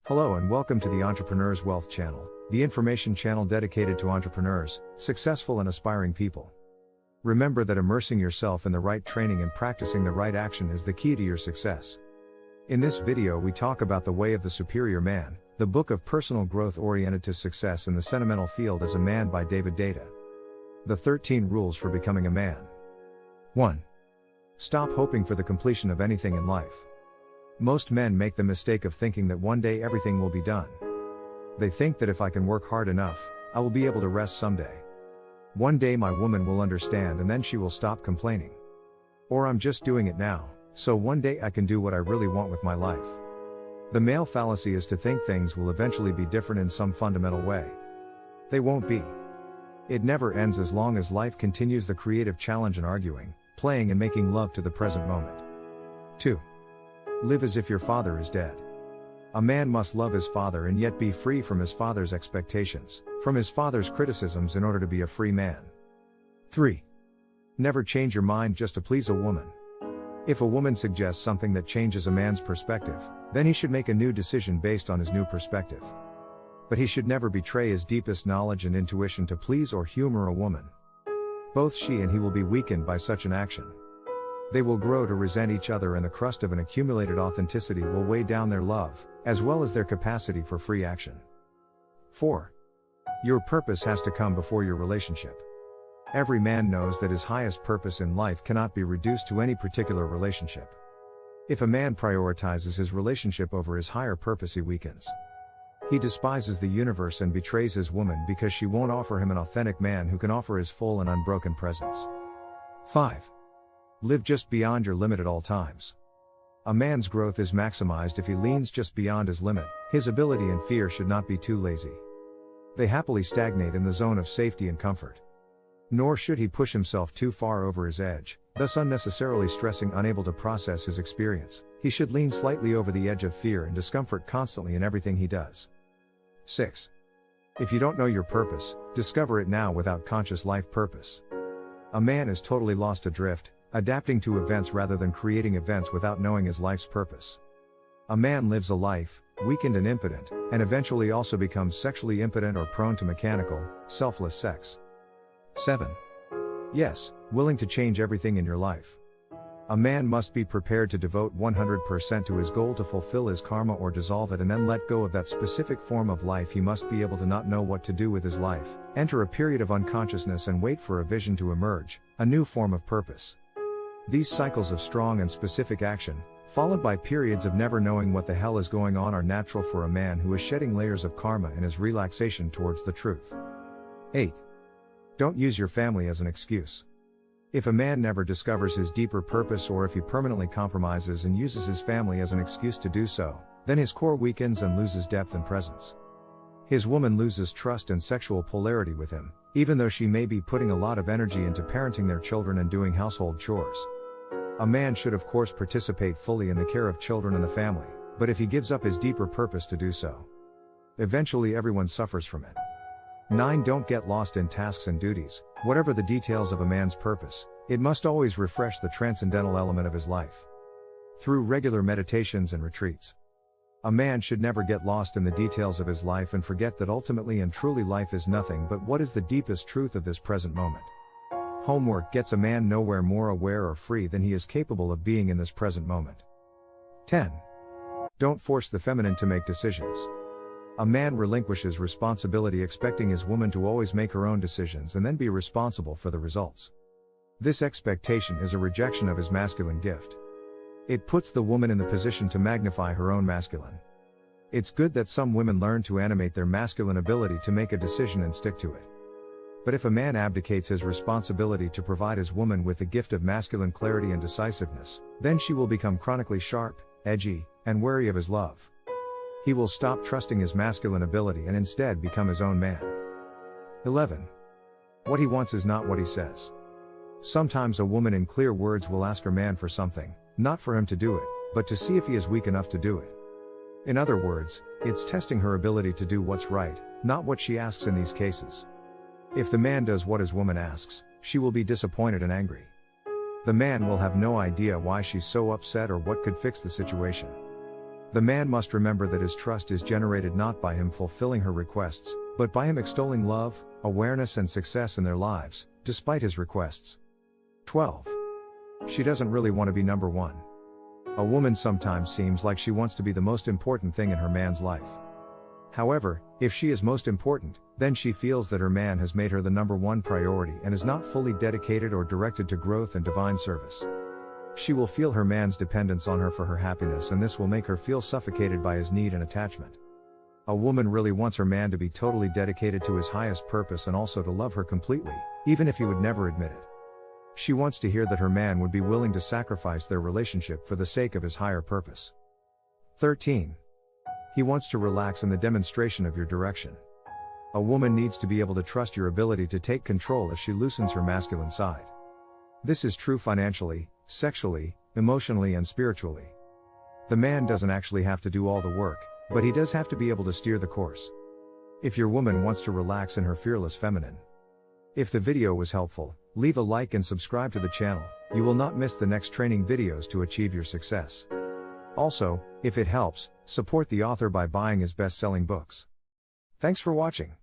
Hello and welcome to the Entrepreneur's Wealth Channel, the information channel dedicated to entrepreneurs, successful and aspiring people. Remember that immersing yourself in the right training and practicing the right action is the key to your success. In this video we talk about The Way of the Superior Man, the book of personal growth oriented to success in the sentimental field as a man by Deida. The 13 rules for becoming a man. 1. Stop hoping for the completion of anything in life. Most men make the mistake of thinking that one day everything will be done. They think that if I can work hard enough, I will be able to rest someday. One day my woman will understand and then she will stop complaining. Or I'm just doing it now, so one day I can do what I really want with my life. The male fallacy is to think things will eventually be different in some fundamental way. They won't be. It never ends as long as life continues the creative challenge and arguing, playing and making love to the present moment. 2. Live as if your father is dead. A man must love his father and yet be free from his father's expectations, from his father's criticisms in order to be a free man. 3. Never change your mind just to please a woman. If a woman suggests something that changes a man's perspective, then he should make a new decision based on his new perspective. But he should never betray his deepest knowledge and intuition to please or humor a woman. Both she and he will be weakened by such an action. They will grow to resent each other and the crust of an accumulated authenticity will weigh down their love, as well as their capacity for free action. 4. Your purpose has to come before your relationship. Every man knows that his highest purpose in life cannot be reduced to any particular relationship. If a man prioritizes his relationship over his higher purpose, he weakens. He despises the universe and betrays his woman because she won't offer him an authentic man who can offer his full and unbroken presence. 5. Live just beyond your limit at all times. A man's growth is maximized if he leans just beyond his limit. His ability and fear should not be too lazy. They happily stagnate in the zone of safety and comfort. Nor should he push himself too far over his edge, thus unnecessarily stressing, unable to process his experience. He should lean slightly over the edge of fear and discomfort constantly in everything he does. 6. If you don't know your purpose, discover it now without conscious life purpose. A man is totally lost adrift, adapting to events rather than creating events without knowing his life's purpose. A man lives a life, weakened and impotent, and eventually also becomes sexually impotent or prone to mechanical, selfless sex. 7. Yes, willing to change everything in your life. A man must be prepared to devote 100% to his goal to fulfill his karma or dissolve it and then let go of that specific form of life. He must be able to not know what to do with his life, enter a period of unconsciousness and wait for a vision to emerge, a new form of purpose. These cycles of strong and specific action, followed by periods of never knowing what the hell is going on, are natural for a man who is shedding layers of karma in his relaxation towards the truth. 8. Don't use your family as an excuse. If a man never discovers his deeper purpose, or if he permanently compromises and uses his family as an excuse to do so, then his core weakens and loses depth and presence. His woman loses trust and sexual polarity with him, even though she may be putting a lot of energy into parenting their children and doing household chores. A man should of course participate fully in the care of children and the family, but if he gives up his deeper purpose to do so, eventually everyone suffers from it. 9. Don't get lost in tasks and duties. Whatever the details of a man's purpose, it must always refresh the transcendental element of his life. Through regular meditations and retreats. A man should never get lost in the details of his life and forget that ultimately and truly life is nothing but what is the deepest truth of this present moment. Homework gets a man nowhere more aware or free than he is capable of being in this present moment. 10. Don't force the feminine to make decisions. A man relinquishes responsibility expecting his woman to always make her own decisions and then be responsible for the results. This expectation is a rejection of his masculine gift. It puts the woman in the position to magnify her own masculine. It's good that some women learn to animate their masculine ability to make a decision and stick to it. But if a man abdicates his responsibility to provide his woman with the gift of masculine clarity and decisiveness, then she will become chronically sharp, edgy, and wary of his love. He will stop trusting his masculine ability and instead become his own man. 11. What he wants is not what he says. Sometimes a woman in clear words will ask her man for something, not for him to do it, but to see if he is weak enough to do it. In other words, it's testing her ability to do what's right, not what she asks in these cases. If the man does what his woman asks, she will be disappointed and angry. The man will have no idea why she's so upset or what could fix the situation. The man must remember that his trust is generated not by him fulfilling her requests, but by him extolling love, awareness and success in their lives, despite his requests. 12. She doesn't really want to be number one. A woman sometimes seems like she wants to be the most important thing in her man's life. However, if she is most important, then she feels that her man has made her the number one priority and is not fully dedicated or directed to growth and divine service. She will feel her man's dependence on her for her happiness, and this will make her feel suffocated by his need and attachment. A woman really wants her man to be totally dedicated to his highest purpose and also to love her completely, even if he would never admit it. She wants to hear that her man would be willing to sacrifice their relationship for the sake of his higher purpose. 13. He wants to relax in the demonstration of your direction. A woman needs to be able to trust your ability to take control if she loosens her masculine side. This is true financially, sexually, emotionally and spiritually. The man doesn't actually have to do all the work, but he does have to be able to steer the course. If your woman wants to relax in her fearless feminine. If the video was helpful, leave a like and subscribe to the channel. You will not miss the next training videos to achieve your success. Also, if it helps, support the author by buying his best-selling books. Thanks for watching.